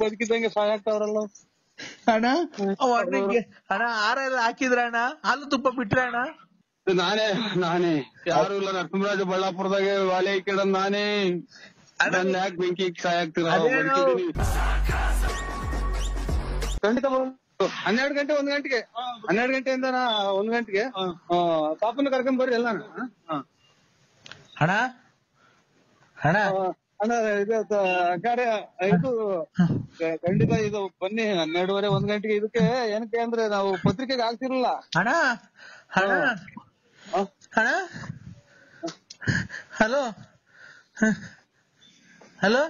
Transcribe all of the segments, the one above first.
ಬದುಕಿದಂಗೆ ಸಹಾಯ ಆಗ್ತಾವ್ರಲ್ಲ. ಅಣ್ಣ ಅಣ್ಣಗೆ ಅಣ್ಣ ಆರ ಎಲ್ಲ ಹಾಕಿದ್ರ ಅಣ್ಣ, ಹಾಲು ತುಪ್ಪ ಬಿಟ್ರ ಅಣ್ಣ? ನಾನೇ ಯಾರು ಇಲ್ಲ, ನರಸಿಂಹರಾಜ ಬಳ್ಳಾಪುರದಾಗೆ ವಾಲೆ ಕೇಳ ನಾನೇ. ನನ್ನ ಯಾಕೆ ಬೆಂಕಿ ಸಹಾಯ ಆಗ್ತೀರ? ಬದುಕಿದೀನಿ ಖಂಡಿತ. 12 ಗಂಟೆ 1 ಗಂಟೆಗೆ 12 ಗಂಟೆಯಿಂದ 1 ಗಂಟೆಗೆ ಪಾಪನ ಕರ್ಕೊಂಡ್ ಬರ್ರಿ ಎಲ್ಲ. ಅಣ್ಣ ಅಣ್ಣ ಅಣ್ಣ ಇದು ಕಾರ್ಯ ಇದು ಖಂಡಿತ ಇದು ಬನ್ನಿ 12:30 1 ಗಂಟೆಗೆ. ಇದಕ್ಕೆ ಏನಕ್ಕೆ ಅಂದ್ರೆ ನಾವು ಪತ್ರಿಕೆಗೆ ಆಗ್ತಿರಲಿಲ್ಲ ಅಣ್ಣ. ಅಣ್ಣ ಅಣ್ಣ ಹಲೋ ಹಲೋ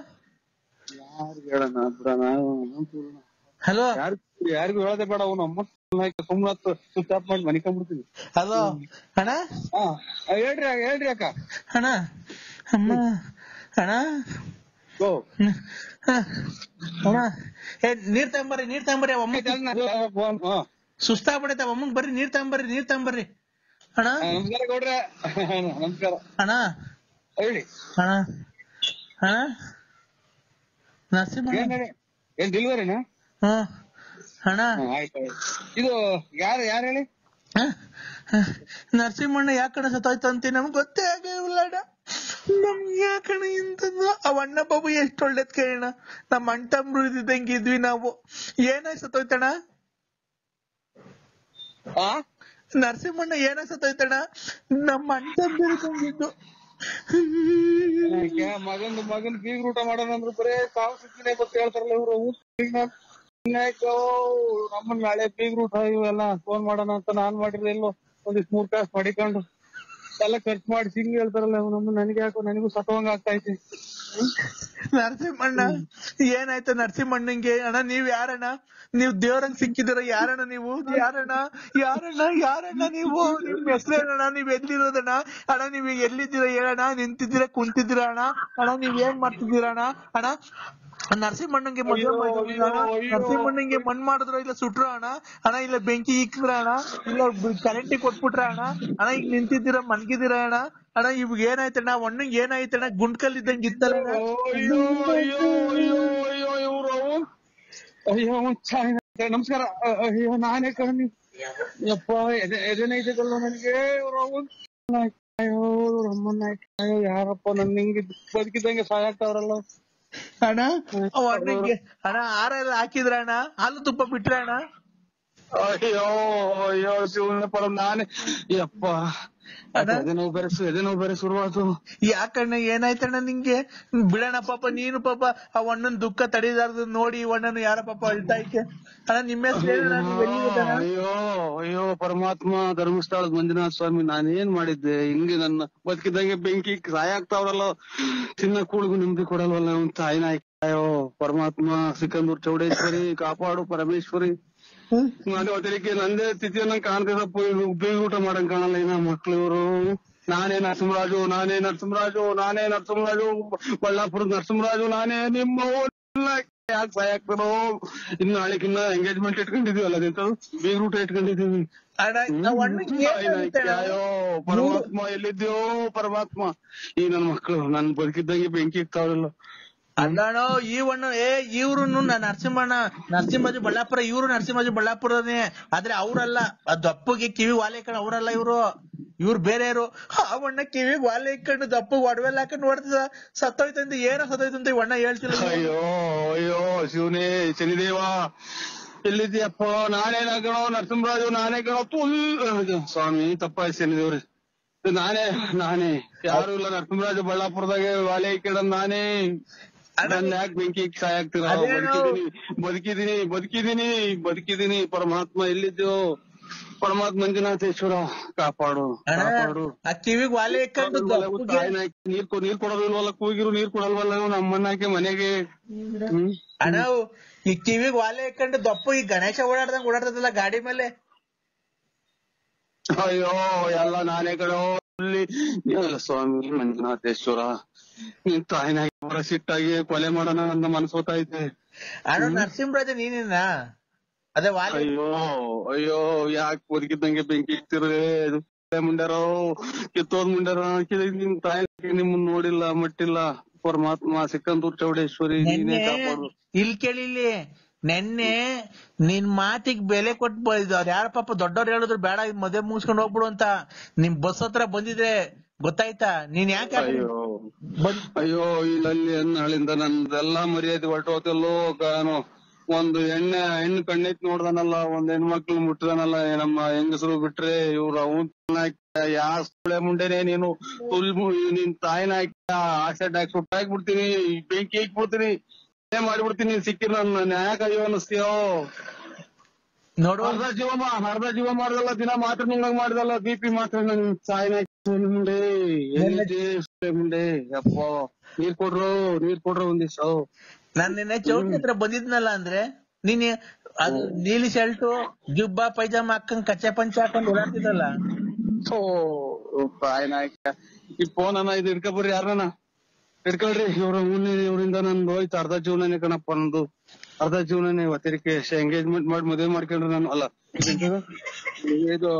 ಯಾರಿಗೆ ಹೇಳೋಣ ಬಿಡೋಣ? ಹಲೋ ಯಾರಿಗೂ ಹೇಳೋದೇ ಬೇಡ. ಅವ್ನು ಅಮ್ಮ ಸುಮ್ಮನೆ ಸ್ವಿಚ್ ಆಫ್ ಮಾಡಿ ಮನಿಕೊಂಡ್ಬಿಡ್ತೀನಿ. ಹಲೋ ಅಣ್ಣ. ಹೇಳ್ರಿ ಅಕ್ಕ. ಅಣ್ಣ ಅಮ್ಮ ಅಣ್ಣ ಅಣ್ಣ ನೀರ್ ತಗೊಂಬರ್ರಿ ಅಮ್ಮ. ಸುಸ್ತಾಗ್ಬಿಡೈತೆ ಅಮ್ಮಂಗ್, ಬರ್ರಿ ನೀರ್ ತಗೊಂಬರ್ರಿ ಅಣ್ಣ. ನಮಸ್ಕಾರ ಗೌಡ್ರೆ. ನಮಸ್ಕಾರ ಅಣ್ಣ. ಹೇಳಿ ಅಣ್ಣ ಅಣ್ಣ ನರಸಿಂಹ ಏನ್ ಡೆಲಿವರಿನಾ? ಅಣ್ಣ ಆಯ್ತು. ಇದು ಯಾರು ಹೇಳಿ? ನರಸಿಂಹಣ್ಣ ಯಾಕಣ ಸತ್ತೋಯ್ತು ಅಂತ ನಮ್ಗೆ ಗೊತ್ತೇ ಆಗಿಲ್ಲ ಅಣ್ಣ. ನಮ್ಗೆ ಯಾಕಣ ಇಂಥದ್ದು? ಅವ್ ಅಣ್ಣ ಬಾಬು ಎಷ್ಟು ಒಳ್ಳೇದ್ ಕೇಳೋಣ. ನಮ್ಮ ಅಣ್ಣ ತಮ್ಮರು ಇದ್ದಂಗೆ ಇದ್ವಿ ನಾವು. ಏನಾಯ್ ಸತ್ತೋಯ್ತಣ್ಣ? ನರಸಿಂಹಣ್ಣ ಏನಾಯ್ ಸತ್ತೋಯ್ತಣ್ಣ? ನಮ್ಮ ಅಣ್ಣ ತಮ್ಮರು ಇದ್ದಂಗಿದ್ದು. ಮಗನ್ ಬೀಗ್ ಊಟ ಮಾಡೋಣ ಅಂದ್ರೆ ಬರೇ ಸಾವು ಸುತ್ತಿನೇ ಗೊತ್ತ ಹೇಳ್ತಾರಲ್ಲ ಇವ್ರು. ನಮ್ಮನ್ ನಾಳೆ ಬೀಗ್ ಊಟ ಇವೆಲ್ಲ ಫೋನ್ ಮಾಡೋಣ ಅಂತ ನಾನ್ ಮಾಡಿದ್ರೆ ಎಲ್ಲೋ ಒಂದಿಷ್ಟು 3 ಕಾಸು ಮಾಡಿಕೊಂಡು ಎಲ್ಲ ಖರ್ಚು ಮಾಡಿ ಹಿಂಗ್ ಹೇಳ್ತಾರಲ್ಲ ನಮ್ಮ. ನನಗೆ ಯಾಕೋ ನನಗೂ ಸತ್ತವಂಗ ಆಗ್ತಾ ಐತಿ. ನರಸಿಂಹಣ್ಣ ಏನಾಯ್ತು ನರಸಿಂಹಣ್ಣಂಗೆ? ಅಣ್ಣ ನೀವ್ ಯಾರಣ್ಣ? ನೀವ್ ದೇವ್ರಂಗ್ ಸಿಕ್ಕಿದಿರ ಯಾರಣ್ಣ ನೀವು? ಯಾರಣ್ಣ ನೀವು? ನಿಮ್ ಹೆಸರೇನಣ್ಣ? ನೀವ್ ಎಲ್ಲಿರೋದಣ್ಣ? ಅಣ್ಣ ನೀವ್ ಎಲ್ಲಿದ್ದೀರಾ ಹೇಳಣ್ಣ? ನಿಂತಿದ್ದೀರಾ ಕುಂತಿದ್ದೀರಾ ಅಣ್ಣ? ಅಣ್ಣ ನೀವ್ ಏನ್ ಮಾಡ್ತಿದ್ದೀರಾ ಅಣ್ಣ? ಅಣ್ಣ ನರಸಿಂಹಣ್ಣಂಗೆ ನರಸಿಂಹಣ್ಣಂಗೆ ಮಣ್ ಮಾಡಿದ್ರು ಇಲ್ಲ ಸುಟ್ರು ಅಣ್ಣ? ಅಣ್ಣ ಇಲ್ಲ ಬೆಂಕಿ ಇಕ್ಕಿದ್ರ ಅಣ್ಣ? ಇಲ್ಲ ಕರೆಂಟಿಗೆ ಕೊಟ್ಬಿಟ್ರ ಅಣ್ಣ? ಅಣ್ಣ ಈಗ ನಿಂತಿದ್ದೀರಾ ಮನ್ಗಿದ್ದೀರಾ ಅಣ್ಣ? ಅಣ್ಣ ಇವಾಗ ಏನಾಯ್ತಣ್ಣ? ಒಣ್ಣಂಗ್ ಏನಾಯ್ತಣ್ಣ? ಗುಂಡ್ಕಲ್ ಇದ್ದಂಗೆ ಇತ್ತಲ್ಲ? ಅಯ್ಯೋ ನಮಸ್ಕಾರ. ಅಯ್ಯೋ ನಾನೇ ಕಣ್ಣಿ ಯಪ್ಪ ಎದೆನೈತಲ್ಲ ನನಗೆ. ಅಯ್ಯೋ ಅಮ್ಮನ ಯಾರಪ್ಪ ನನ್ನ ಹಿಂಗೆ ಬದುಕಿದಂಗೆ ಸಹಾಯ ಆಗ್ತಾವ್ರಲ್ಲ. ಅಣ್ಣ ಅಣ್ಣಂಗೆ ಅಣ್ಣ ಆರ ಎಲ್ಲ ಹಾಕಿದ್ರ ಅಣ್ಣ? ಹಾಲು ತುಪ್ಪ ಬಿಟ್ರ ಅಣ್ಣ? ಅಯ್ಯೋ ಶಿವನ ಪರ ನಾನೇ ಯಪ್ಪ. ಎದೆನೋವು ಬೇರೆ ಶುರುವಾತು. ಯಾಕಣ್ಣ ಏನಾಯ್ತಣ್ಣ ನಿಂಗೆ? ಬಿಡಣ ಪಾಪ ನೀನು ಪಾಪ ಆ ಅಣ್ಣನ್ ದುಃಖ ತಡಿದಾರ್ದು ನೋಡಿ ಅಣ್ಣನು ಯಾರ ಪಾಪ ಅಳ್ತಾ ಐತೆ ಅಣ್ಣ. ನಿಮ್ಮ ಅಯ್ಯೋ ಪರಮಾತ್ಮ ಧರ್ಮಸ್ಥಳದ ಮಂಜುನಾಥ ಸ್ವಾಮಿ, ನಾನೇನ್ ಮಾಡಿದ್ದೆ? ಹಿಂಗೆ ನನ್ನ ಬದುಕಿದಂಗೆ ಬೆಂಕಿ ಸಹಾಯ ಆಗ್ತಾವ್ರಲ್ಲ. ಚಿನ್ನ ಕೂಳಿಗೂ ನಿಮ್ದಿ ಕೊಡಲ್ವಲ್ಲ ಅವ್ನ್ ತಾಯಿನಾಯ್ಕ. ಅಯ್ಯೋ ಪರಮಾತ್ಮ ಸಿಕಂದೂರ್ ಚೌಡೇಶ್ವರಿ ಕಾಪಾಡು ಪರಮೇಶ್ವರಿ. ನಾನು ಅದಕ್ಕೆ ನಂದೇ ತಿಥಿಯನ್ನ ಕಾಣ್ತಿದ್ದಪ್ಪ. ಬೀಗ ಊಟ ಮಾಡಂಗ್ ಕಾಣಲ್ಲ ಇನ್ನ ಮಕ್ಳು ಇವರು. ನಾನೇ ನರಸಿಂಹರಾಜು ಬಳ್ಳಾಪುರದ ನರಸಿಂಹರಾಜು ನಾನೇ. ನಿಮ್ಮ ಯಾಕೆ ಸಹಾಯ ಆಗ್ತಾರೋ? ಇನ್ನು ನಾಳೆಕಿನ್ನ ಎಂಗೇಜ್ಮೆಂಟ್ ಇಟ್ಕೊಂಡಿದೀವಲ್ಲ, ಬೀಗ ಊಟ ಇಟ್ಕೊಂಡಿದೀವಿ. ಅಯ್ಯೋ ಪರಮಾತ್ಮ ಎಲ್ಲಿದ್ಯೋ ಪರಮಾತ್ಮ. ಈ ನನ್ ಮಕ್ಳು ನನ್ ಬದುಕಿದ್ದಂಗೆ ಬೆಂಕಿ ಇಕ್ತಾವ್ರಲ್ಲ. ಅಲ್ಲಾಣೋ ಈ ಅಣ್ಣ ಇವ್ರು ನರಸಿಂಹರಾಜು ಬಳ್ಳಾಪುರ. ಇವ್ರು ನರಸಿಂಹರಾಜು ಬಳ್ಳಾಪುರನೇ, ಆದ್ರೆ ಅವ್ರಲ್ಲ. ದಪ್ಪಗೆ ಕಿವಿ ವಾಲೆ ಇಕ್ಕೊಂಡು ಅವ್ರಲ್ಲ ಇವ್ರು ಬೇರೆಯವರು. ಅವಣ್ಣ ಕಿವಿಗ್ ವಾಲೆ ಇಕ್ಕೊಂಡು ದಪ್ಪಗ್ ಒಡವೆಲ್ಲ ಹಾಕೊಂಡು ಹೊಡೆದ ಸತ್ತೋಯ್ತಂತ. ಏನೋ ಸತ್ತೋಯ್ತಂತ ಇವಣ್ಣ ಹೇಳ್ತಿಲ್ಲ. ಅಯ್ಯೋ ಶಿವನೇ ಶನಿದೇವ ಎಲ್ಲಿದ್ಯಪ್ಪ? ನಾನೇನ ಕಣೋ ನರಸಿಂಹರಾಜು, ನಾನೇ ಕಣೋ ಸ್ವಾಮಿ. ತಪ್ಪಾಯ್ತು ಶನಿದೇವ್ರಿ. ನಾನೇ ಯಾರು ಇಲ್ಲ, ನರಸಿಂಹರಾಜು ಬಳ್ಳಾಪುರದಾಗೆ ವಾಲೆ ಕೇಳ ನಾನೇ. ನನ್ನ ಯಾಕೆ ಬೆಂಕಿ ಸಹಾಯ ಆಗ್ತೀರ? ಬದುಕಿದೀನಿ. ಪರಮಾತ್ಮ ಎಲ್ಲಿದ್ಯೋ? ಪರಮಾತ್ಮ ಮಂಜುನಾಥೇಶ್ವರ ಕಾಪಾಡು. ಕಿವಿಗ್ ವಾಲೆ ಇಕ್ಕೊಂಡು ನೀರ್ ಕೊಡೋದಿಲ್ವಲ್ಲ, ಕೂಗಿರು ನೀರ್ ಕೊಡಲ್ವಲ್ಲ ನಮ್ಮನ್ನಾಕೆ ಮನೆಗೆ. ಅಣ್ಣ ಈ ಕಿವಿಗ್ ವಾಲೆ ಇಕ್ಕೊಂಡು ದಪ್ಪು ಈ ಗಣೇಶ ಓಡಾಡ್ತದಲ್ಲ ಗಾಡಿ ಮೇಲೆ. ಅಯ್ಯೋ ಎಲ್ಲ ನಾನೇ ಕಣೋ ಸ್ವಾಮಿ ಮಂಜುನಾಥೇಶ್ವರ. ನಿನ್ ತಾಯಿನಾಗಿ ಸಿಟ್ಟಾಗಿ ಕೊಲೆ ಮಾಡೋಣ ನನ್ನ ಮನಸ್ಸು ಹೋಗ್ತೈತೆ. ಅಣ್ಣ ನರಸಿಂಹರಾಜ ನೀನೇನ? ಅದೇ ಅಯ್ಯೋ ಯಾಕೆ ಬದುಕಿದ್ದಂಗೆ ಬೆಂಕಿ ಇಕ್ತಿರೇ? ಮುಂಡ್ಯಾರೋ ಕಿತ್ತೋದ್ ಮುಂಡ್ಯಾರೋ ನಿಮ್ ತಾಯಿ ನಿಮ್ಮನ್ನ ನೋಡಿಲ್ಲ ಮಟ್ಟಿಲ್ಲ. ಪರಮಾತ್ಮ ಸಿಕ್ಕಂದೂರ್ ಚೌಡೇಶ್ವರಿ ನೀನೇ ಕಾಪಾಡು. ಇಲ್ಲಿ ಕೇಳಿಲ್ಲಿ ನೆನ್ನೆ ನಿನ್ ಮಾತಿಗೆ ಬೆಲೆ ಕೊಟ್ಟು ಅವ್ರ ಯಾರ ಪಾಪ ದೊಡ್ಡವ್ರು ಹೇಳಿದ್ರು ಬೇಡ ಮದುವೆ ಮುಗಿಸ್ಕೊಂಡು ಹೋಗ್ಬಿಡು ಅಂತ. ನಿಮ್ ಬಸ್ ಹತ್ರ ಬಂದಿದ್ರೆ ಗೊತ್ತಾಯ್ತಾ ನೀನ್ ಯಾಕೆ ಅಯ್ಯೋ ಇಲ್ಲಿ ನಾಳಿಂದ ನಂದೆಲ್ಲಾ ಮರ್ಯಾದೆ ಹೊರಟೋತಲ್ಲೋ. ಒಂದು ಹೆಣ್ಣು ಕಣ್ಣೈತ್ ನೋಡ್ದಾನಲ್ಲ, ಒಂದ್ ಹೆಣ್ಮಕ್ಳು ಮುಟ್ಟಿದಾನಲ್ಲ, ನಮ್ಮ ಹೆಂಗಸರು ಬಿಟ್ರೆ ಇವ್ರ ಯಾವ ಮುಂಡೆನೆ ನೀನು ನಿನ್ ತಾಯಿನ ಆಕ್ಸಿಡೆಂಟ್ ಹಾಕಿ ಸುಟ್ಟಾಕ್ಬಿಡ್ತೀನಿ, ಬೆಂಕಿ ಹಾಕ್ಬಿಡ್ತೀನಿ, ಮಾಡ್ಬಿಡ್ತೀನಿ. ಸಿಕ್ಕಿಲ್ಲ ನನ್ನ ನ್ಯಾಯ ಅಯ್ಯೋ ಅನ್ನಿಸ್ತೀಯೋ. ನೋಡು ಅರ್ಧ ಜೀವ ಮಾಡ್ದಲ್ಲ, ದಿನ ಮಾತ್ರ ನುಂಗಂಗ್ ಮಾಡ್ದಲ್ಲ, BP ಮಾತ್ರ ನನ್ ತಾಯಿನ ಮುಂಡೆ ಮುಂಡೆ. ಅಪ್ಪ ನೀರ್ ಕೊಡ್ರೋ ಒಂದಿವ್ಸ. ನಾನ್ ನಿನ್ನೆ ಚೌಟ್ರಿ ಹತ್ರ ಬಂದಿದ್ನಲ್ಲ ಅಂದ್ರೆ ನೀನ್ ಅದು ನೀಲಿ ಶರ್ಟು ಜುಬ್ಬಾ ಪೈಜಾಮ ಹಾಕೊಂಡ್ ಕಚ್ಚೆ ಪಂಚೆ ಹಾಕೊಂಡ್ ಓಡಾಡ್ತಿದ್ದಲ್ಲ. ತಾಯಿನಾಯ್ಕ ಈ ಫೋನ್ ಇದು ಹಿಡ್ಕೊಬರ್ರಿ, ಯಾರನ ಹಿಡ್ಕೊಳ್ರಿ. ಇವರಿಂದ ನಂದು ಹೋಯ್ತು ಅರ್ಧ ಜೀವನನೇ ಕಣಪ್ಪ. ನಂದು ಅರ್ಧ ಜೀವನನೇ ಇವತ್ತಿರಕ್ಕೆ ಎಂಗೇಜ್ಮೆಂಟ್ ಮಾಡಿ ಮದುವೆ ಮಾಡ್ಕೊಂಡ್ರೆ ನಾನು ಅಲ್ಲ ಇದು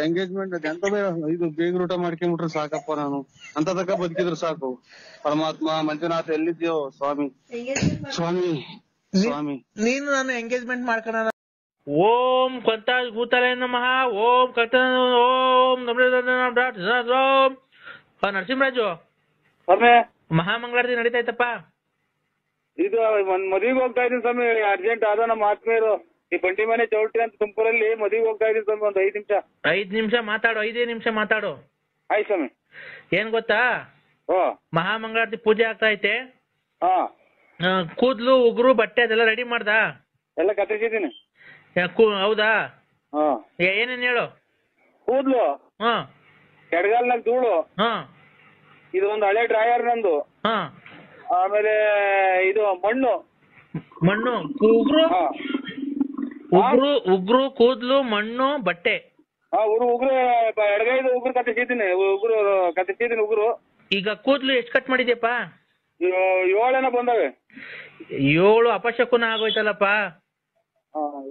ಎಂಗೇಜ್ಮೆಂಟ್ ಎಂತ ಇದು ಬೀಗ್ರೂಟ ಮಾಡ್ಕೊಂಡ್ಬಿಟ್ರೆ ಸಾಕಪ್ಪ. ನಾನು ಅಂತ ತಕ್ಕ ಬದುಕಿದ್ರೆ ಸಾಕು. ಪರಮಾತ್ಮ ಮಂಜುನಾಥ ಎಲ್ಲಿದ್ಯೋ ಸ್ವಾಮಿ ಸ್ವಾಮಿ ಸ್ವಾಮಿ. ನೀನು ನಾನು ಎಂಗೇಜ್ಮೆಂಟ್ ಮಾಡ್ಕೊಳ. ಓಂ ಕಂತಾಜ್ ಭೂತಲೇ ನಮಃ. ಓಂ ಕಂತ ಓಂ ಓಂ. ನರಸಿಂಹರಾಜು ಮಹಾಮಂಗಳಾರತಿ ನಡೀತಾಯ್ತಪ್ಪ. ಇದು ಮದುವೆಗೆ ಹೋಗ್ತಾ ಇದೀನಿ ಸ್ವಾಮಿ, ಅರ್ಜೆಂಟ್ ಆದ ನಮ್ಮ ಆತ್ಮೀಯರು ಈ ಬಂಡಿ ಮನೆ ಚೌಟ್ರಿ ಅಂತ ತುಮಕೂರಲ್ಲಿ ಮದುವೆಗೆ ಹೋಗ್ತಾ ಇದೀನಿ ಸ್ವಾಮಿ. ಒಂದ್ 5 ನಿಮಿಷ ಮಾತಾಡು. 5 ನಿಮಿಷ ಮಾತಾಡು. ಆಯ್ತು ಸ್ವಾಮಿ. ಏನ್ ಗೊತ್ತಾ, ಮಹಾಮಂಗಳಾರತಿ ಪೂಜೆ ಆಗ್ತಾ ಐತೆ. ಕೂದ್ಲು ಉಗುರು ಬಟ್ಟೆ ಅದೆಲ್ಲ ರೆಡಿ ಮಾಡ್ದಾ? ಎಲ್ಲ ಕತ್ತರಿಸಿದೀನಿ. ಹೌದಾ? ಏನೇನ್ ಹೇಳು. ಕೂದ್ಲು, ಎಡಗಾಲ್ನಾಗ ಧೂಳು, ಇದು ಒಂದು ಹಳೆ ಡ್ರಾಯರ್ ನಂದು, ಆಮೇಲೆ ಇದು ಮಣ್ಣು ಉಗ್ರು ಕೂದ್ಲು ಮಣ್ಣು ಬಟ್ಟೆ. ಉಗುರು ಎಡಗೈದು ಉಗುರು ಕತ್ತರಿಸಿದೀನಿ ಉಗುರು. ಈಗ ಕೂದ್ಲು ಎಷ್ಟ್ ಕಟ್ ಮಾಡಿದ್ಯಪ್ಪ? 7 ಬಂದವೆ. 7 ಅಪಶಕುನ ಆಗೋಯ್ತಲ್ಲಪ್ಪ.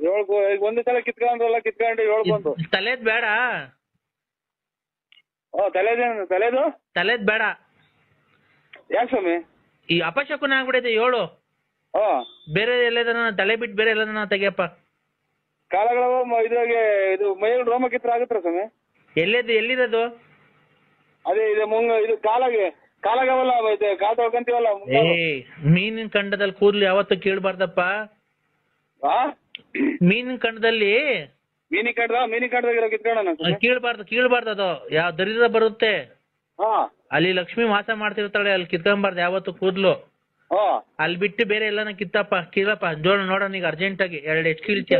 7 ಒಂದು ಸಲ ಕಿತ್ಕೊಂಡು 7 ಬಂದು. ತಲೆದ್ ಬೇಡ. ತಲೆದು ಬೇಡ. ಯಾಕೆ ಸ್ವಾಮಿ? ಈ ಅಪಶಕುನ ಆಗ್ಬಿಡೈತೆ 7. ಬೇರೆ ಎಲ್ಲದನ್ನ ತಲೆ ಬಿಟ್ಟು ಬೇರೆ ಎಲ್ಲದನ್ನ ತೆಗಿಯಪ್ಪ. ಕಾಲಗಳು ಇದ್ರಾಗೆ ಇದು ಮೈಯಲ್ಲಿ ರೋಮ ಕಿತ್ರ ಆಗುತ್ತಾ ಸ್ವಾಮಿ? ಎಲ್ಲಿರೋದು? ಅದೇ ಇದು ಇದು ಕಾಲಾಗವಲ್ಲ, ಕಾಲ್ ತೊಳ್ಕೊಂತೀವಲ್ಲ. ಮೀನಿನ ಕಂಡದಲ್ಲಿ ಕೂದ್ಲು ಯಾವತ್ತು ಕೀಳ್ಬಾರ್ದಪ್ಪ. ಮೀನಿನ ಕಂಡದಲ್ಲಿ ಕೀಳ್ಬಾರ್ದು. ಅದು ಯಾವ ದರಿದ್ರ ಬರುತ್ತೆ ಅಲ್ಲಿ ಲಕ್ಷ್ಮಿ ವಾಸ ಮಾಡ್ತಿರ್ತಾಳೆ, ಅಲ್ಲಿ ಕಿತ್ಕೊಂಬಾರ್ದು ಯಾವತ್ತು ಕೂದ್ಲು. ಅಲ್ಲಿ ಬಿಟ್ಟು ಬೇರೆ ಎಲ್ಲಾನ ಕಿತ್ತಪ್ಪ ಕೀಳಪ್ಪ. ನೋಡೋಣ ಈಗ ಅರ್ಜೆಂಟ್ ಆಗಿ 2 ಎಷ್ಟು ಕೀಳ್ತೀಯ?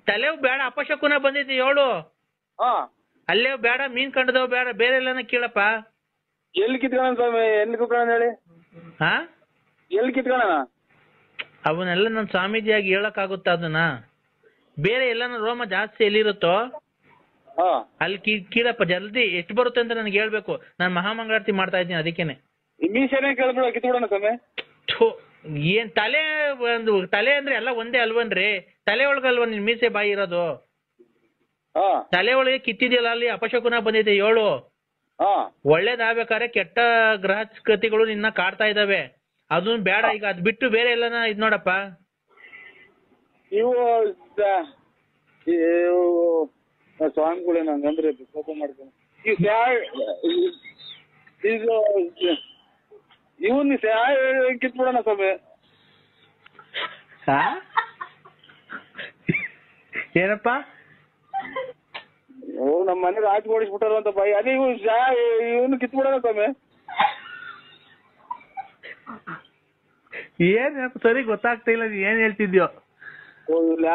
ತಲೆವು ಬೇಡ, ಅಪಶಕುನ ಬಂದೈತಿ 7. ಅಲ್ಲೇ ಬೇಡ, ಮೀನ್ ಕಂಡದವ್ ಬೇಡ, ಬೇರೆ ಎಲ್ಲಾನ ಕೀಳಪ್ಪ. ಎಲ್ಲಿ ಕಿತ್ಕೊಳ್ಳೋಣ ಸ್ವಾಮಿ? ಎಲ್ಲಿ ಕಿತ್ಕೊಳ್ಳೋಣ ಹೇಳಿ? ಎಲ್ಲಿ ಕಿತ್ಕೊಳ್ಳೋಣ? ಅವನ್ನೆಲ್ಲ ನನ್ ಸ್ವಾಮೀಜಿಯಾಗಿ ಹೇಳಕ್ ಆಗುತ್ತ ಅದನ್ನ? ಬೇರೆ ಎಲ್ಲಾನ ರೋಮ ಜಾಸ್ತಿ ಎಲ್ಲಿರುತ್ತೋ ಅಲ್ಲಿ ಕೀಳಪ್ಪ. ಜಲ್ದಿ ಎಷ್ಟು ಬರುತ್ತೆ ಅಂತ ನನ್ಗೆ ಹೇಳ್ಬೇಕು. ನಾನ್ ಮಹಾಮಂಗಳಾರತಿ ಮಾಡ್ತಾ ಇದ್ದೀನಿ, ಅದಕ್ಕೇನೆ. ಏನ್ ತಲೆ ಅಂದ್ರೆ ಎಲ್ಲ ಒಂದೇ ಅಲ್ವನ್ರಿ? ತಲೆ ಒಳಗಲ್ವ ನಿನ್ ಮೀಸೆ ಬಾಯಿ ಇರೋದು? ತಲೆ ಒಳಗೆ ಕಿತ್ತಿದೆಯಲ್ಲ, ಅಲ್ಲಿ ಅಪಶಕುನ ಬಂದೈತೆ 7. ಒಳ್ಳೇದಾಗ್ಬೇಕಾದ್ರೆ ಕೆಟ್ಟ ಗ್ರಹಗತಿಗಳು ನಿನ್ನ ಕಾಡ್ತಾ ಇದಾವೆ, ಅದನ್ ಬೇಡ. ಈಗ ಅದ್ ಬಿಟ್ಟು ಬೇರೆ ಎಲ್ಲಾನ ಇದ್ ನೋಡಪ್ಪ. ಇವು ಸ್ವಾಮಿಗಳೇ ನಂಗಂದ್ರೆ ಕೋಪ ಮಾಡ್ಕೊಂಡು ಇವನ್ ಕಿತ್ಬಿಡೋಣ ಸ್ವಾಮಿ. ಏನಪ್ಪ? ನಮ್ಮ ಮನೆಗೆ ಆಚೆ ಓಡಿಸ್ಬಿಟ್ಟಾರ ಅಂತ ಬಾಯಿ. ಅದೇ ಇವನು ಕಿತ್ಬಿಡೋಣ ಸ್ವಾಮಿ. ಏನ್ ಸರಿ ಗೊತ್ತಾಗ್ತಾ ಇಲ್ಲ, ಏನ್ ಹೇಳ್ತಿದ್ಯೋ?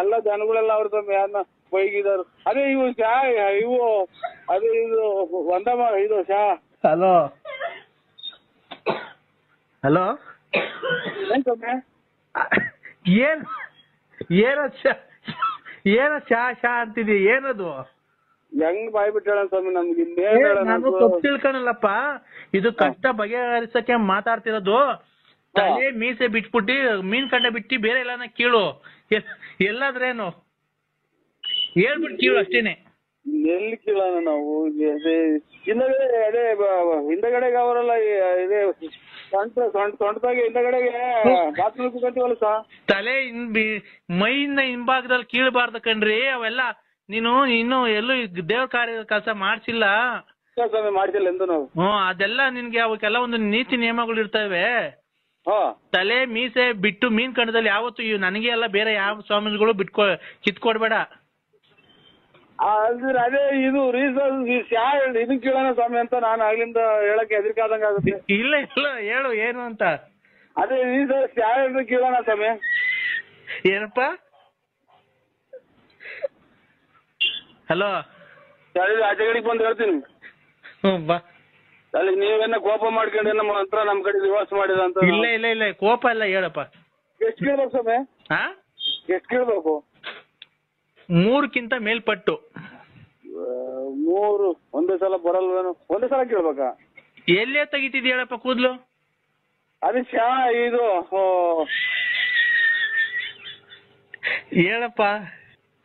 ಎಲ್ಲ ಜನಗಳೆಲ್ಲ ಅವ್ರ ಸ್ವಾಮಿ ಯಾರನ್ನ ಬೈಗಿದಾರು. ಅದೇ ಇವು ಅದೇ ಇದು ಒಂದಮ್ಮ ಇದು ಹಲೋ ಏನ್ ಸ್ವಾಮಿ? ಏನ ಶಾ ಅಂತಿದ್ಯ? ಏನದು? ಹೆಂಗ್ ಬಾಯ್ ಬಿಟ್ಟ ಸ್ವಾಮಿ ನಮ್ಗೆ? ನಾನು ತಪ್ಪು ತಿಳ್ಕೊಳಲ್ಲಪ್ಪ. ಇದು ಕಷ್ಟ ಬಗೆಹರಿಸಕ್ಕೆ ಮಾತಾಡ್ತಿರೋದು. ತಲೆ ಮೀಸೆ ಬಿಟ್ಬಿಟ್ಟು ಮೀನ್ ಕಂಡ ಬಿಟ್ಟು ಬೇರೆ ಎಲ್ಲಾನ ಕೀಳು. ಎಲ್ಲಾದ್ರೇನು ಹೇಳ್ಬಿಟ್ಟು ಕೀಳು ಅಷ್ಟೇನೆ. ಎಲ್ಲಿ ಕೇಳೋಣ ನಾವು ಅದೇ ಹಿಂದಗಡೆಗೆ ಅವರೆಲ್ಲ ಇದೇ ಸೊಂಟದಾಗೆ ಹಿಂದಗಡೆಗೆ ಬಾತ್ರೂಮ್ ಕುತ್ಕೊಂತೀವಲ್ಲ ಸಾ ತಲೆ ಮೈಯಿಂದ ಹಿಂಭಾಗದಲ್ಲಿ ಕೀಳ್ಬಾರ್ದು ಕಣ್ರಿ ಅವೆಲ್ಲ. ನೀನು ಇನ್ನು ಎಲ್ಲೂ ದೇವ್ರ ಕಾರ್ಯ ಕೆಲಸ ಮಾಡ್ಸಿಲ್ಲ. ಸ್ವಾಮಿ ಮಾಡ್ತಿಲ್ಲ ಎಂದು ನಾವು. ಅದೆಲ್ಲ ನಿನ್ಗೆ ಅವಕ್ಕೆಲ್ಲ ಒಂದು ನೀತಿ ನಿಯಮಗಳು ಇರ್ತವೆ. ತಲೆ ಮೀಸೆ ಬಿಟ್ಟು ಮೀನ್ ಕಣದಲ್ಲಿ ಯಾವತ್ತು ನನಗೆ ಎಲ್ಲ ಬೇರೆ ಯಾವ ಸ್ವಾಮಿಗಳು ಕಿತ್ಕೊಡ್ಬೇಡ. ಅದೇ ಇದು ರೀಸನ್ ಇದನ್ ಕೇಳೋಣ ಸ್ವಾಮಿ ಅಂತ ನಾನು ಆಗ್ಲಿಂದ ಹೇಳಕ್ಕೆ ಹೆದರಿಕೆ ಆದಂಗ ಆಗುತ್ತೆ. ಇಲ್ಲ ಹೇಳು ಏನು ಅಂತ. ಅದೇ ರೀಸನ್ ಯಾವ ಕೇಳೋಣ ಸ್ವಾಮಿ. ಏನಪ್ಪ? ಹಲೋ, ಆಚೆಗಡೆಗೆ ಬಂದು ಹೇಳ್ತೀನಿ. ಬಾ. ಅಲ್ಲಿ ನೀವೇನ ಕೋಪ ಮಾಡ್ಕೊಂಡ್ರೆ ನಮ್ಮ ಹತ್ರ ನಮ್ ಕಡೆ ನಿವಾಸ ಮಾಡಿದ ಅಂತ. ಇಲ್ಲ ಕೋಪ ಎಲ್ಲ ಹೇಳಪ್ಪ. ಎಷ್ಟು ಕೇಳ್ಬೇಕು ಸ್ವಾಮಿ? ಎಷ್ಟು ಕೇಳ್ಬೇಕು? 3ಕ್ಕಿಂತ ಮೇಲ್ಪಟ್ಟು. 3 ಒಂದೇ ಸಲ ಬರಲ್ವೇನು? ಒಂದೇ ಸಲ ಕೇಳ್ಬೇಕಾ? ಎಲ್ಲೇ ತೆಗಿತಿದ್ ಹೇಳಪ್ಪ ಕೂದ್ಲು? ಅದು ಇದು ಹೇಳಪ್ಪ.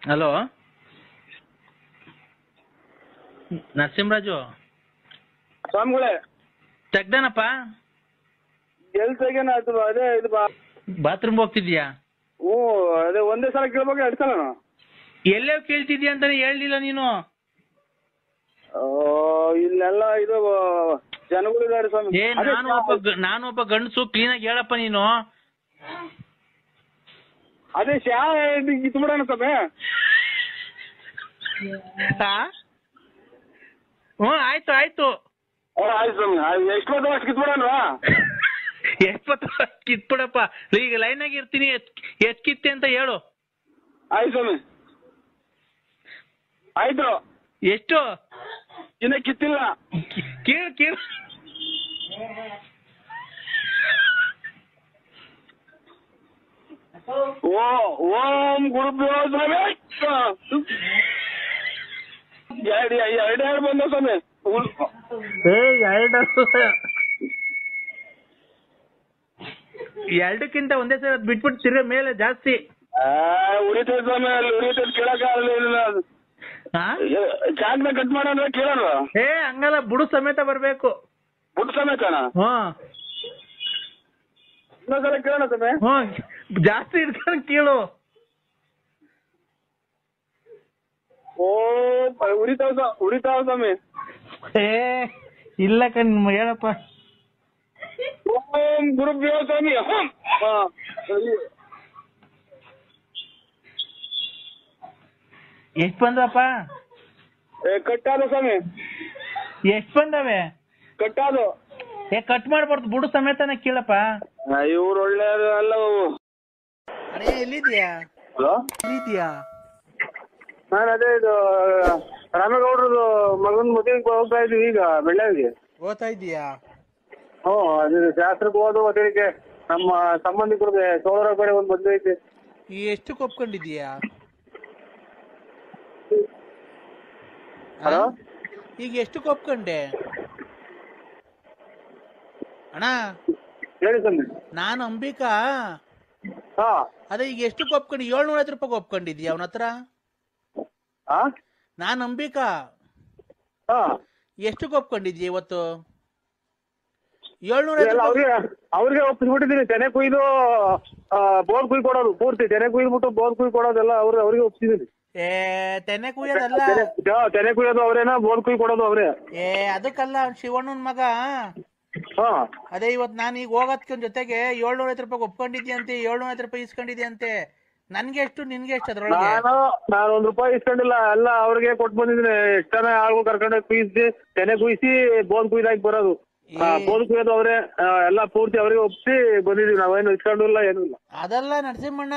ಹಲೋ ನರಸಿಂಹರಾಜು ಸ್ವಾಮಿಗಳೇ, ತೆಗ್ದಾನಪ್ಪ? ಎಲ್ ತೆಗ್ಯಾನ? ಅದೇ ಇದು ಬಾತ್ರೂಮ್ ಹೋಗ್ತಿದ್ಯಾ? ಅದೇ ಒಂದೇ ಸಲ ಕೇಳ್ಬೇಕು 2 ಸಲ? ಎಲ್ಲೇ ಕೇಳ್ತಿದ್ಯಾ ಅಂತಾನೆ ಹೇಳ್ಲಿಲ್ಲ ನೀನು. ಇಲ್ಲೆಲ್ಲ ಇದು ಜನಗಳಿದ್ದಾರೆ ಸ್ವಾಮಿ. ನಾನು ಒಬ್ಬ ಗಂಡಸು, ಕ್ಲೀನ್ ಆಗಿ ಹೇಳಪ್ಪ ನೀನು. ಅದೇ ಕಿತ್ಬಿಡೋಣ ಸ್ವಾಮಿ. ಆಯ್ತು ಆಯ್ತು ಸ್ವಾಮಿ. ಎಷ್ಟು ಅಷ್ಟು ಕಿತ್ಬಿಡೋಣವಾ? ಎಷ್ಟು ಕಿತ್ಬಿಡಪ್ಪ. ಈಗ ಲೈನ್ ಆಗಿ ಇರ್ತೀನಿ, ಎಷ್ಟ್ ಕಿತ್ತೆ ಅಂತ ಹೇಳು. ಆಯ್ತು ಸ್ವಾಮಿ. ಆಯ್ತು. ಎಷ್ಟು? ಇನ್ನ ಕಿತ್ತಿಲ್ಲ. ಕೇಳು. ಓಂ ಗುರುಭ್ಯೋ ಸ್ವಾಮಿ. 2 ಬಂದ ಸ್ವಾಮಿ. 2ಕ್ಕಿಂತ ಒಂದೇ ಸಲ ಬಿಟ್ಬಿಟ್ಟು ತಿರ್ಗ ಮೇಲೆ ಜಾಸ್ತಿ ಉರಿತೈತೆ ಸ್ವಾಮಿ. ಅಲ್ಲಿ ಉರಿತೈತೆ ಕೇಳಕ್ ಆಗಲಿಲ್ಲ. ಚಾಕ್ನ ಕಟ್ ಮಾಡೋಣ ಕೇಳೋಣ. ಹಂಗಲ್ಲ, ಬುಡು ಸಮೇತ ಬರ್ಬೇಕು. ಬುಡು ಸಮೇತನ? ಇನ್ನೊಂದ್ಸಲ ಕೇಳೋಣ ಸ್ವಾಮಿ. ಜಾಸ್ತಿ ಇಟ್ಕೊಂಡು ಕೇಳು. ಉರಿತಾವ ಸ್ವಾಮಿ. ಇಲ್ಲ ಕಣ್ ಹೇಳಪ್ಪ. ಓಂ ಗುರುಭ್ಯೋ ಸ್ವಾಮಿ. ಎಷ್ಟ್ ಬಂದಪ್ಪ? ಕಟ್ಟಾದ ಸ್ವಾಮಿ. ಎಷ್ಟ್ ಬಂದವೆ? ಕಟ್ಟಾದು. ಕಟ್ ಮಾಡ್ಬಾರ್ದು, ಬುಡು ಸಮೇತನ ಕೇಳಪ್ಪ. ಇವ್ರು ಒಳ್ಳೆ ಅಲ್ಲ. ಎಲ್ಲಿದ್ಯಾ? ನಾನು ಅದೇ ಇದು ರಾಮೇಗೌಡ್ರದು ಮಗನ್ ಮದುವೆಗೆ ಹೋಗ್ತಾ ಇದೀವಿ. ಈಗ ಬೆಳ್ಳಾವಿಗೆ ಓದ್ತಾ ಇದೀಯಾ? ಅದು ಶಾಸ್ತ್ರಕ್ಕೆ ಹೋದ ಮದುವೆಗೆ ನಮ್ಮ ಸಂಬಂಧಿಕರಿಗೆ ಸೋದರ ಕಡೆ ಒಂದು ಮದುವೆ ಐತೆ. ಎಷ್ಟು ಒಪ್ಕೊಂಡಿದೀಯಾ? ಈಗ ಎಷ್ಟು ಒಪ್ಕೊಂಡೆ ಅಣ್ಣ? ಹೇಳಿ ಸ್ವಾಮಿ. ನಾನು ಅಂಬಿಕಾ. ಅದೇ ಈಗ ಎಷ್ಟು ಒಪ್ಕೊಂಡು? 750 ರೂಪಾಯಿ ಒಪ್ಕೊಂಡಿದ್ಯಾ ಅವನ ಹತ್ರ? ನಾನು ಅಂಬಿಕಾ. ಎಷ್ಟು ಒಪ್ಕೊಂಡಿದ್ಯಾ ಇವತ್ತು? 750. ಅವ್ರಿಗೆ ಒಪ್ಪಿಸ್ಬಿಟ್ಟಿದ್ದೀನಿ. ತೆನೆ ಕುಯ್ದು ಬೋರ್ ಕುಯ್ ಕೊಡೋದು, ಪೂರ್ತಿ ತೆನೆ ಕುಯ್ದ್ಬಿಟ್ಟು ಬೋರ್ ಕುಯ್ ಕೊಡೋದೆಲ್ಲ ಅವ್ರಿಗೆ ಒಪ್ಪಿಸಿದ್ದೀನಿ. ತೆನೆ ಕುಯ್ಯೋದಲ್ಲ, ತೆನೆ ಕುಯ್ಯೋದು ಅವ್ರೇನಾ, ಬೋರ್ ಕುಯ್ ಕೊಡೋದು ಅವ್ರೆ. ಅದಕ್ಕಲ್ಲ, ಶಿವಣ್ಣನ್ ಮಗ. ಅದೇ ಇವತ್ ನಾನು ಈಗ ಹೋಗೋದ್ಕ ಜೊತೆಗೆ 750 ರೂಪಾಯಿ ಒಪ್ಕೊಂಡಿದ್ಯಾ ಅಂತೆ. 750 ರೂಪಾಯಿ ಇಸ್ಕೊಂಡಿದ್ಯಾ ಅಂತೆ. ನನ್ಗೆ ಎಷ್ಟು, ನಿನ್ಗೆ ಎಷ್ಟು? ಅದ್ರೊಳಗೆ ನಾನು 1 ರೂಪಾಯಿ ಇಸ್ಕೊಂಡಿಲ್ಲ. ಎಲ್ಲ ಅವ್ರಿಗೆ ಕೊಟ್ಟು ಬಂದಿದ್ದೀನಿ. ಎಷ್ಟು ಜನ ಆಳ್ಗಳು ಕರ್ಕೊಂಡೋಗಿ ಕುಯ್ಸಿ ತೆನೆ ಕುಯ್ಸಿ ಬೋನ್ ಕುಯ್ದಾಕಿ ಬರೋದು. ಬೋನ್ ಕುಯ್ಯೋದು ಅವ್ರೆ ಎಲ್ಲ ಪೂರ್ತಿ ಅವ್ರಿಗೆ ಒಪ್ಸಿ ಬಂದಿದೀವಿ. ನಾವೇನು ಇಸ್ಕೊಂಡಿಲ್ಲ, ಏನೂ ಇಲ್ಲ. ಅದಲ್ಲ ನರಸಿಂಹಣ್ಣ,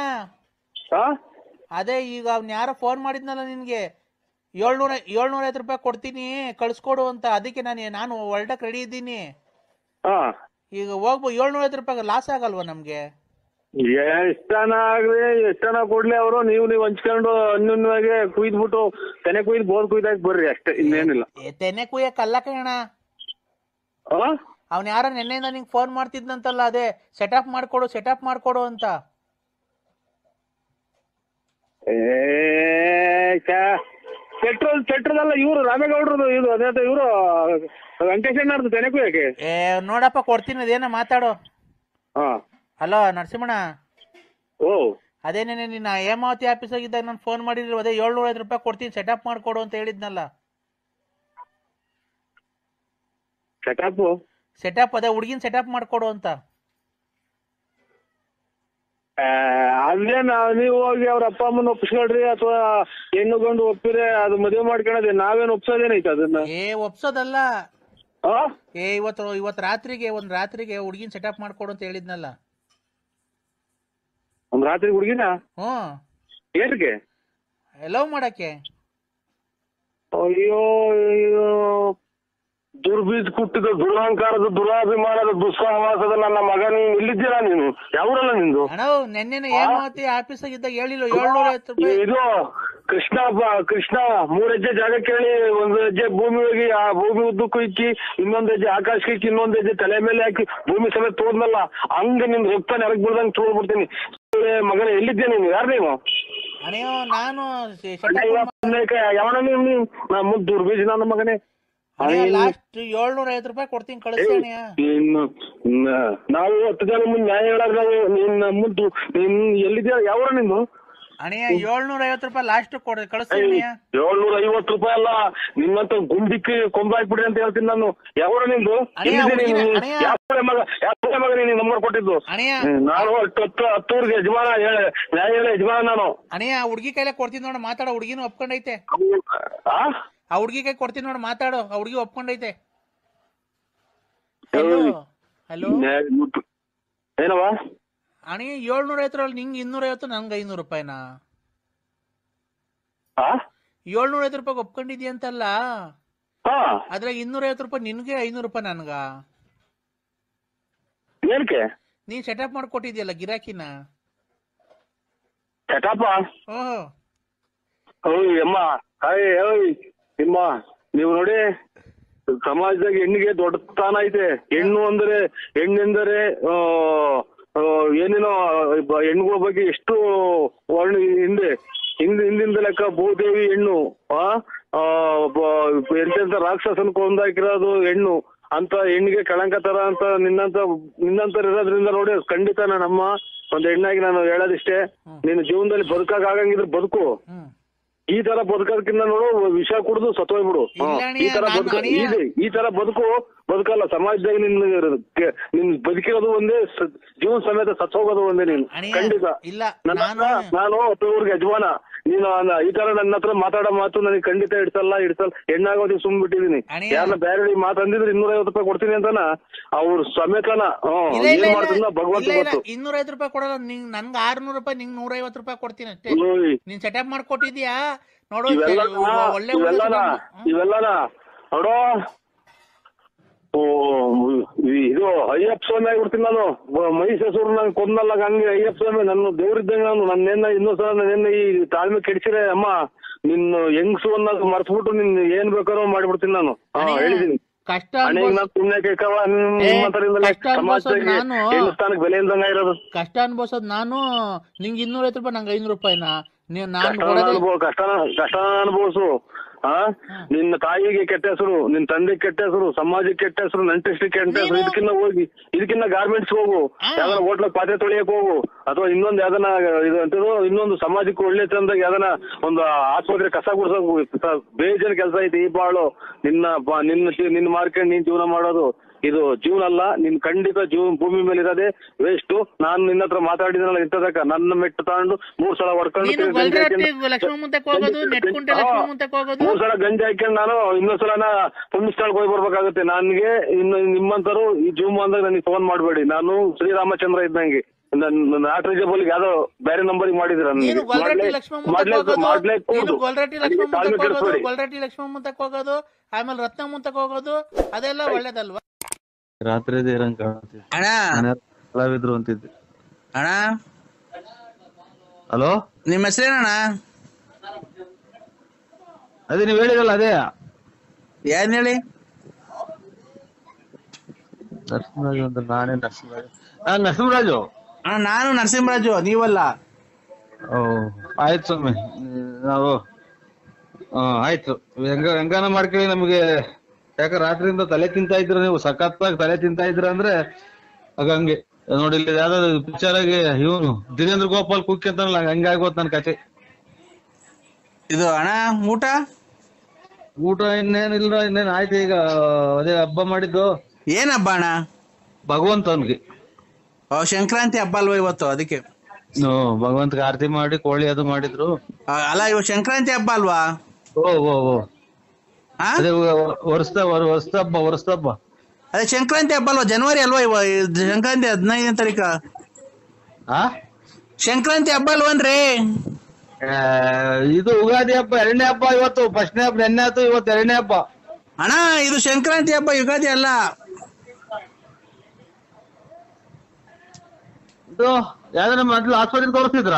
ಅದೇ ಈಗ ಅವ್ನ ಯಾರೋ ಫೋನ್ ಮಾಡಿದ್ನಲ್ಲ ನಿನ್ಗೆ, 750 ರೂಪಾಯಿ ಕೊಡ್ತೀನಿ ಕಳ್ಸ್ಕೊಡು ಅಂತ. ಅದಕ್ಕೆ ನಾನು ಹೊರಟಕ್ ರೆಡಿ ಇದ್ದೀನಿ. ಈಗ ಹೋಗ್ಬೋದು. 750 ರೂಪಾಯಿ ಲಾಸ್ ಆಗಲ್ವಾ ನಮ್ಗೆ? ಎಷ್ಟ್ ಜನ ಆಗ್ಲಿ, ಎಷ್ಟ್ ಜನ ಕೊಡ್ಲಿ ಅವರು. ನೀವು ಹಂಚ್ಕೊಂಡು ಅನ್ಯೂನ್ಯವಾಗಿ ಕುಯ್ದ್ಬಿಟ್ಟು ತೆನೆ ಕುಯ್ದು ಬೋರ್ ಕುಯ್ದಾಕ್ ಬರ್ರಿ ಅಷ್ಟೇ, ಇನ್ನೇನಿಲ್ಲ. ತೆನೆ ಕುಯ್ಯಕ್ ಅಲ್ಲ ಕಣ. ಅವ್ನ ಯಾರೋ ನೆನ್ನೆಯಿಂದ ನಿಂಗೆ ಫೋನ್ ಮಾಡ್ತಿದ್ನಂತಲ್ಲ, ಅದೇ ಸೆಟಪ್ ಮಾಡ್ಕೊಡು ಅಂತ. ಪೆಟ್ರೋಲ್ ಇವ್ರು ರಾಮೇಗೌಡ್ರದು ಇದು ಅದೇ ಇವರು ವೆಂಕಟೇಶಣ್ಣವ್ರದ್ದು ತೆನೆಕು ಯಾಕೆ ನೋಡಪ್ಪ ಕೊಡ್ತೀನಿ, ಅದೇನ ಮಾತಾಡು. ಹಾ ಹಲೋ ನರಸಿಂಹಣ್ಣ, ಓ ಅದೇನೇನೆ ನಿನ್ನ ಹೇಮಾವತಿ ಆಫೀಸ್ ಆಗಿದ್ದಾಗ ನಾನು ಫೋನ್ ಮಾಡಿದ್ರು, ಅದೇ 750 ರೂಪಾಯಿ ಕೊಡ್ತೀನಿ ಸೆಟಪ್ ಮಾಡ್ಕೊಡು ಅಂತ ಹೇಳಿದ್ನಲ್ಲ. ಸೆಟಪ್ ಅದೇ ಹುಡುಗಿನ ಸೆಟಪ್ ಮಾಡ್ಕೊಡು ಅಂತ. ಅದೇನ ನೀವು ಹೋಗಿ ಅವ್ರ ಅಪ್ಪ ಅಮ್ಮನ ಒಪ್ಪಿಸ್ಕೊಳ್ರಿ ಅಥವಾ ಹೆಣ್ಣು ಗಂಡು ಒಪ್ಪಿದ್ರೆ ಅದು ಮದುವೆ ಮಾಡ್ಕೊಳದೆ, ನಾವೇನು ಒಪ್ಸೋದೇನೈತೆ ಅದನ್ನ? ಒಪ್ಸೋದಲ್ಲ, ಇವತ್ತು ರಾತ್ರಿಗೆ ಹುಡುಗಿನ ಸೆಟಪ್ ಮಾಡ್ಕೊಡು ಅಂತ ಹೇಳಿದ್ನಲ್ಲ. ಒಂದ್ ರಾತ್ರಿ ಹುಡುಗಿನ? ಏನ್ಗೆ? ಲವ್ ಮಾಡಕ್ಕೆ. ಅಯ್ಯೋ ದುರ್ಬೀಜ್ ಕುಟ್ಟಿದ ದುರಹಂಕಾರದ ದುರಾಭಿಮಾನದ ದುಸ್ಸಹವಾಸದ ನನ್ನ ಮಗನ ಇಲ್ಲಿದ್ದೀರಾ ನೀನು? ಯಾವೂರಲ್ಲ ನಿಂದು? ನೆನ್ನೆ ಹೇಮಾವತಿ ಆಫೀಸ್ ಆಗಿದ್ದಾಗ ಹೇಳಿಲ್ಲ 750 ರೂಪಾಯಿ. ಇದು ಕೃಷ್ಣ 3 ಹೆಜ್ಜೆ ಜಾಗ ಕೇಳಿ 1 ಹೆಜ್ಜೆ ಭೂಮಿ ಹೋಗಿ ಆ ಭೂಮಿ ಉದ್ದಕ್ಕೂ ಇಕ್ಕಿ, 1 ಹೆಜ್ಜೆ ಆಕಾಶಕ್ಕೆ ಇಕ್ಕಿ, 1 ಹೆಜ್ಜೆ ತಲೆ ಮೇಲೆ ಹಾಕಿ ಭೂಮಿ ಸಮೇತ ತೋದ್ನಲ್ಲ, ಹಂಗ ನಿನ್ ರಕ್ತ ನೆರಗ್ ಬಿಡ್ದಂಗ್ ತೋಡ್ಬಿಡ್ತೀನಿ ಮಗನ. ಎಲ್ಲಿದ್ದೆ ನೀನು? ಯಾರು ನೀನು? ನಾನು ಯಾವನ ಮುಂದ್ ದುರ್ಬೀಜ ನನ್ನ ಮಗನೇ. ಲಾಸ್ಟ್ 750 ರೂಪಾಯಿ ಕೊಡ್ತೀನಿ ಕಳಿಸ್ತೀನಿ. ನಾವು 10 ಜನ ಮುಂದೆ ನ್ಯಾಯ ಹೇಳಾಗ ನಾವು ನಿನ್ನ ಮುಂದೆ ಎಲ್ಲಿದ್ಯಾ? ಯಾವ ನಿಂದು? ಅಣ್ಣಯ್ಯ 750 ರೂಪಾಯಿ ಲಾಸ್ಟ್ ಕಳಿಸ್ತೀನಿ. 750 ರೂಪಾಯಿ ಅಲ್ಲ, ನಿನ್ನಂತ ಗುಂಡಿಕ್ಕಿ ಕೊಂಬ ಹಾಕ್ಬಿಡ್ರಿ ಅಂತ ಹೇಳ್ತೀನಿ ನಾನು. ಯಾವ ನಿಂದು? ಮಗ ನೀನು ನಂಬರ್ ಕೊಟ್ಟಿದ್ದು? ನಾನು 10 ಯಜಮಾನ, ನ್ಯಾಯ ಹೇಳ ಯಜಮಾನ ನಾನು. ಅಣ್ಣಯ್ಯ ಹುಡುಗಿ ಕೈಲೇ ಕೊಡ್ತೀನಿ ನೋಡ, ಮಾತಾಡೋ. ಹುಡುಗಿನೂ ಒಪ್ಕೊಂಡೈತೆ. ಆ ಹುಡುಗಿ ಕೈ ಕೊಡ್ತೀನಿ ನೋಡ್, ಮಾತಾಡು. ಆ ಹುಡುಗಿ ಒಪ್ಕೊಂಡೈತೆ. ಹಲೋ ಏನವ? ಅಣಿ 750 ನಿಂಗೆ 250, ನಂಗೆ 500 ರೂಪಾಯಿನಾ? 750 ರೂಪಾಯಿ ಒಪ್ಕೊಂಡಿದ್ಯ ಅಂತಲ್ಲ, ಅದ್ರಾಗ 250 ರೂಪಾಯಿ ನಿನ್ಗೆ, 500 ರೂಪಾಯಿ ನನ್ಗ. ನೀನ್ ಸೆಟಪ್ ಮಾಡ್ಕೊಟ್ಟಿದ್ಯಲ್ಲ ಗಿರಾಕಿನ. ಸೆಟಪ್? ನಿಮ್ಮ ನೀವು ನೋಡಿ, ಸಮಾಜದಾಗ ಹೆಣ್ಣಿಗೆ ದೊಡ್ಡ ಸ್ಥಾನ ಐತೆ. ಹೆಣ್ಣೆಂದರೆ ಏನೇನೋ ಹೆಣ್ಣುಗಳ ಬಗ್ಗೆ ಎಷ್ಟು ವರ್ಣ ಹಿಂದಿಂದ ಲೆಕ್ಕ. ಭೂದೇವಿ ಹೆಣ್ಣು, ಎಂತೆಂತ ರಾಕ್ಷಸನ್ ಕೊಂದಾಕಿರೋದು ಹೆಣ್ಣು ಅಂತ ಹೆಣ್ಣಿಗೆ ಕಳಂಕ ತರ ಅಂತ ನಿನ್ನಂತರ ಇರೋದ್ರಿಂದ ನೋಡಿ, ಖಂಡಿತ ನಮ್ಮ ಒಂದ್ ಹೆಣ್ಣಾಗಿ ನಾನು ಹೇಳೋದಿಷ್ಟೇ, ನೀನು ಜೀವನದಲ್ಲಿ ಬದುಕಾಗಂಗಿದ್ರೆ ಬದುಕು. ಈ ತರ ಬದುಕೋದಕ್ಕಿಂತ ನೋಡು, ವಿಷ ಕುಡಿದು ಸತ್ತೋಗ್ಬಿಡು. ಈ ತರ ಬದುಕಲ್ಲ. ಸಮಾಜದಾಗ ನಿನ್ ಬದುಕಿರೋದು ಒಂದೇ, ಜೀವನ ಸಮೇತ ಸತ್ತೋಗೋದು ಒಂದೇ ನೀನು. ಖಂಡಿತ ನಾನು 10 ಯಜಮಾನ. ನೀನು ಈ ತರ ನನ್ನ ಹತ್ರ ಮಾತಾಡೋ ಮಾತು ನನಗೆ ಖಂಡಿತ ಇಡ್ಸಲ್ಲ. ಹೆಣ್ಣಾಗೋದಿ ಸುಮ್ಬಿಟ್ಟಿದೀನಿ. ಯಾರನ್ನ ಬೇರೆ ಮಾತಂದಿದ್ರೆ 250 ರೂಪಾಯಿ ಕೊಡ್ತೀನಿ ಅಂತಾನ ಅವ್ರ ಸಮೇತನ ಏನ್ ಮಾಡ್ತಿದ್ದ ಭಗವಂತ ಗೊತ್ತು. 250 ರೂಪಾಯಿ ಕೊಡಲ್ಲ, ನನ್ಗೆ 600 ರೂಪಾಯಿ, ನಿಂಗೆ 150 ರೂಪಾಯಿ ಕೊಡ್ತೀನಿ ಅಷ್ಟೇ. ನೀನ್ ಸೆಟಪ್ ಮಾಡ್ಕೊಟ್ಟಿದ್ಯಾ ನೋಡು. ಇವೆಲ್ಲನ ನೋಡೋ, ಇದು ಅಯ್ಯಪ್ಪ ಸ್ವಾಮಿ ಆಗ್ಬಿಡ್ತೀನಿ ನಾನು. ಮಹಿಷಾಸುರ ನಂಗೆ ಕೊಂದಲ್ಲ, ಹಂಗೆ ಅಯ್ಯಪ್ಪ ಸ್ವಾಮಿ ನನ್ನ ದೇವ್ರಿದ್ದಂಗೆ ನಾನು. ನನ್ನೇನ ಇನ್ನೊಂದ್ಸಲ ನನ್ನೇನ ಈ ತಾಳ್ಮೆ ಕೆಡಿಸಿರೆ ಅಮ್ಮ, ನಿನ್ನ ಹೆಂಗ್ಸು ಅನ್ನೋದು ಮರ್ಸ್ಬಿಟ್ಟು ನಿನ್ ಏನ್ ಬೇಕಾದ್ರೂ ಮಾಡ್ಬಿಡ್ತೀನಿ ನಾನು. ಹೇಳಿದೀನಿ. ಕಷ್ಟ ಬೆಲೆ ಇಲ್ದಂಗ ಇರೋದು. ಕಷ್ಟ ಅನ್ಭವಿಸೋದು ನಾನು. ನಿಂಗೆ 250 ರೂಪಾಯಿ, ನಂಗೆ 500 ರೂಪಾಯಿನ? ಕಷ್ಟ ಅನುಭವಿಸು. ನಿನ್ನ ತಾಯಿಗೆ ಕೆಟ್ಟ ಹೆಸರು, ನಿನ್ ತಂದೆಗೆ ಕೆಟ್ಟ ಹೆಸರು, ಸಮಾಜಕ್ಕೆ ಕೆಟ್ಟ ಹೆಸರು, ನಂಟಿಸ್ಟಿಗೆ ಕೆಟ್ಟ ಹೆಸರು. ಇದಕ್ಕಿನ್ನ ಗಾರ್ಮೆಂಟ್ಸ್ ಹೋಗು, ಯಾವ್ದಾರ ಹೋಟ್ಲಕ್ ಪಾತ್ರೆ ತೊಳಿಯಕ್ ಹೋಗು, ಅಥವಾ ಇನ್ನೊಂದು ಯಾವ್ದನ ಇನ್ನೊಂದು ಸಮಾಜಕ್ಕೆ ಒಳ್ಳೆ ಚಂದಾಗ ಯಾವ್ದನ ಒಂದು ಆಸ್ಪತ್ರೆ ಕಸ ಗುಡ್ಸೋಕ್ ಬೇಜಾನ್ ಕೆಲಸ ಐತಿ. ಈ ಬಾಳು ನಿನ್ನ ಮಾರ್ಕೆಟ್ ನೀನ್ ಜೀವನ ಮಾಡೋದು ಇದು ಜೀವನ ಅಲ್ಲ. ನಿನ್ ಖಂಡಿತ ಭೂಮಿ ಮೇಲೆ ಇರೋದೇ ವೇಸ್ಟ್. ನಾನು ನಿನ್ನ ಹತ್ರ ಮಾತಾಡಿದ್ನಲ್ಲ ಇಂಥದಕ್ಕ, ನನ್ನ ಮೆಟ್ಟು ತಗೊಂಡು 3 ಸಲ ಹೊಡ್ಕೊಂಡು 3 ಸಲ ಗಂಜಿ ಹಾಕೊಂಡು ನಾನು ಇನ್ನೊಂದ್ಸಲ ಪುಣ್ಯಸ್ಥಳಕ್ಕೆ ಹೋಗಿ ಬರ್ಬೇಕಾಗುತ್ತೆ. ನನ್ಗೆ ಇನ್ನು ನಿಮ್ಮಂತರು ಈ ಜೀವಮಾನದಾಗ ನನಗೆ ಫೋನ್ ಮಾಡ್ಬೇಡಿ. ನಾನು ಶ್ರೀರಾಮಚಂದ್ರ ಇದ್ದಂಗೆ. ನಾಟ್ರಿಜಬಲ್ ಯಾವ್ದೋ ಬೇರೆ ನಂಬರ್ ಮಾಡಿದ್ರ ಲಕ್ಷ್ಮಣ ಮುಂತಕ್ ಹೋಗೋದು, ಆಮೇಲೆ ರತ್ನ ಮುಂತಕ್ ಹೋಗೋದು, ಅದೆಲ್ಲ ಒಳ್ಳೇದಲ್ವಾ? ರಾತ್ರಿ ಕಲಾವಿದ್ರು ಅಂತಿದ್ದೆ. ಅಣ್ಣ ಹಲೋ, ನಿಮ್ಮ ಹೆಸರೇನಣ್ಣ? ಅದೇ ನೀವ್ ಹೇಳಿದಲ್ಲ, ಅದೇ ಏನ್ ಹೇಳಿ? ನರಸಿಂಹರಾಜು ಅಂತ. ನಾನೇ ನರಸಿಂಹರಾಜು. ನರಸಿಂಹರಾಜು ಅಣ್ಣ, ನಾನು ನರಸಿಂಹರಾಜು, ನೀವಲ್ಲ? ಓ ಆಯ್ತು ಸ್ವಾಮಿ. ನಾವು ಆಯ್ತು. ಹೆಂಗಾನ ಮಾಡ್ಕೊಳ್ಳಿ. ನಮಗೆ ಯಾಕ ರಾತ್ರಿಯಿಂದ ತಲೆ ತಿಂತಾ ಇದ್ರ ನೀವು, ಸಖತ್ತಾಗಿ ತಲೆ ತಿಂತಾ ಇದ್ರ ಅಂದ್ರೆ ಹಂಗೆ ನೋಡಿ. ಇಲ್ಲಿ ಯಾವ್ದಾದ್ರು ಪಿಕ್ಚರ್ ಆಗಿ ಇವನು ದಿನೇಂದ್ರ ಗೋಪಾಲ್ ಕುಕ್ಕಿ ಅಂತಾನಲ್ಲ, ಹಂಗಾಗೋತ್ ನನ್ ಕತೆ. ಇದು ಅಣ್ಣ ಊಟ ಇನ್ನೇನಿಲ್ಲ, ಇನ್ನೇನ್ ಆಯ್ತು. ಈಗ ಅದೇ ಹಬ್ಬ ಮಾಡಿದ್ದು. ಏನ್ ಹಬ್ಬ ಅಣ್ಣ? ಭಗವಂತನ್ಗೆ ಸಂಕ್ರಾಂತಿ ಹಬ್ಬ ಅಲ್ವಾ ಇವತ್ತು, ಅದಕ್ಕೆ. ಭಗವಂತಗೆ ಆರತಿ ಮಾಡಿ ಕೋಳಿ ಅದು ಮಾಡಿದ್ರು. ಅಲ್ಲ ಇವ್ ಸಂಕ್ರಾಂತಿ ಹಬ್ಬ ಅಲ್ವಾ? ಓ ಅದೇ ವರ್ಷದ ಹಬ್ಬ. ಅದೇ ಸಂಕ್ರಾಂತಿ ಹಬ್ಬ ಅಲ್ವಾ? ಜನವರಿ ಅಲ್ವಾ ಸಂಕ್ರಾಂತಿ 15ನೇ ತಾರೀಕು. ಸಂಕ್ರಾಂತಿ ಹಬ್ಬ ಅಲ್ವನ್ರಿ? ಇದು ಯುಗಾದಿ ಹಬ್ಬ 2ನೇ ಹಬ್ಬ. ಇವತ್ತು ಫಸ್ಟ್ನೇ ಹಬ್ಬ ನೆನ್ನೆ ಆಯ್ತು, ಇವತ್ತು 2ನೇ ಹಬ್ಬ. ಅಣ್ಣ ಇದು ಸಂಕ್ರಾಂತಿ ಹಬ್ಬ, ಯುಗಾದಿ ಅಲ್ಲ. ಇದು ಯಾವ್ದಾರ ಮೊದ್ಲು ಆಸ್ಪತ್ರೆಗೆ ತೋರಿಸ್ತಿದ್ರ?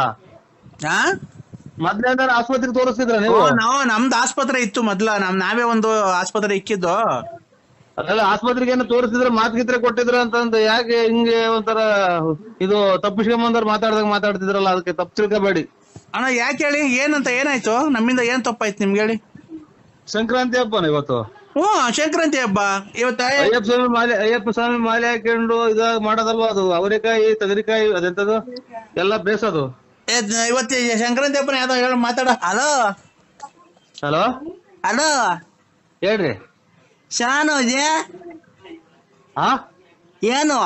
ಮೊದ್ಲೇನಾರ ಆಸ್ಪತ್ರೆಗೆ ತೋರಿಸ್ತಿದ್ರ ನೀವು? ನಮ್ದು ಆಸ್ಪತ್ರೆ ಇತ್ತು ಮೊದ್ಲ, ನಾವೇ ಒಂದು ಆಸ್ಪತ್ರೆ ಇಕ್ಕಿದ್ದು. ಅದೆಲ್ಲ ಆಸ್ಪತ್ರೆಗೆ ಏನೋ ತೋರಿಸ್ತಿದ್ರ, ಮಾತ್ಗಿತ್ರೆ ಕೊಟ್ಟಿದ್ರ ಅಂತಂದು. ಯಾಕೆ ಹಿಂಗೆ ಒಂಥರ ಇದು ತಪ್ಪಿಸ್ಕೊಂಬಂದವ್ರು ಮಾತಾಡ್ತಿದ್ರಲ್ಲ, ಅದಕ್ಕೆ ತಪ್ಪು ತಿಳ್ಕೊಬೇಡಿ. ಅಣ್ಣ ಯಾಕೆ ಹೇಳಿ, ಏನಂತ ಏನಾಯ್ತು? ನಮ್ಮಿಂದ ಏನ್ ತಪ್ಪಾಯ್ತು ನಿಮ್ಗೆ ಹೇಳಿ? ಸಂಕ್ರಾಂತಿ ಹಬ್ಬನ ಇವತ್ತು. ಸಂಕ್ರಾಂತಿ ಹಬ್ಬ ಇವತ್ತ. ಅಯ್ಯಪ್ಪ ಸ್ವಾಮಿ ಮಾಲೆ ಹಾಕೊಂಡು ಇದಾಗ ಮಾಡೋದಲ್ವಾ ಅದು? ಅವರೆಕಾಯಿ ತಗರಿಕಾಯಿ ಅದೆಂತದು ಎಲ್ಲ ಬೇಸದು. ಇವತ್ತು ಸಂಕ್ರಾಂತಿ ಹಬ್ಬನ ಯಾವ್ದೋ ಹೇಳ ಮಾತಾಡ. ಹಲೋ ಹೇಳ್ರಿ. ಶಾನು ಏನು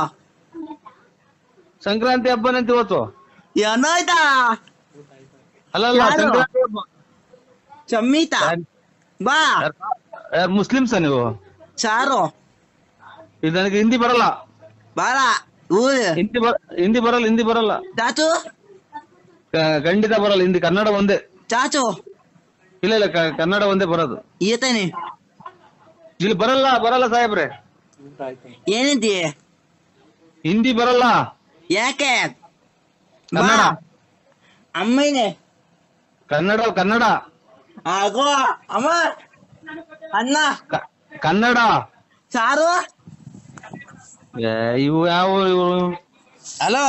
ಸಂಕ್ರಾಂತಿ ಹಬ್ಬನಂತ ಇವತ್ತು. ಏನಾಯ್ತಾ? ಅಲ್ಲ ಸಂಕ್ರಾಂತಿ ಹಬ್ಬ. ಚಮ್ಮಿತಾ ಬಾ. ಯಾರು ಮುಸ್ಲಿಮ್ಸ ನೀವು? ಚಾರು ಇದು ನನಗೆ ಹಿಂದಿ ಬರಲ್ಲ. ಹಿಂದಿ ಬರಲ್ಲ. ಚಾಚು ಖಂಡಿತ ಬರಲ್ಲ ಹಿಂದಿ. ಕನ್ನಡ ಒಂದೇ. ಚಾಚು ಇಲ್ಲ ಕನ್ನಡ ಒಂದೇ ಬರೋದು. ಈತೇನೆ ಇಲ್ಲಿ ಬರಲ್ಲ ಸಾಹೇಬ್ರೆ. ಏನಂತಿ? ಹಿಂದಿ ಬರಲ್ಲ. ಯಾಕೆ? ಕನ್ನಡ. ಅಮ್ಮನೇ ಕನ್ನಡ. ಆಗೋ ಅಮ್ಮ ಅನ್ನ ಕನ್ನಡ. ಸಾರು ಇವು ಯಾವ? ಹಲೋ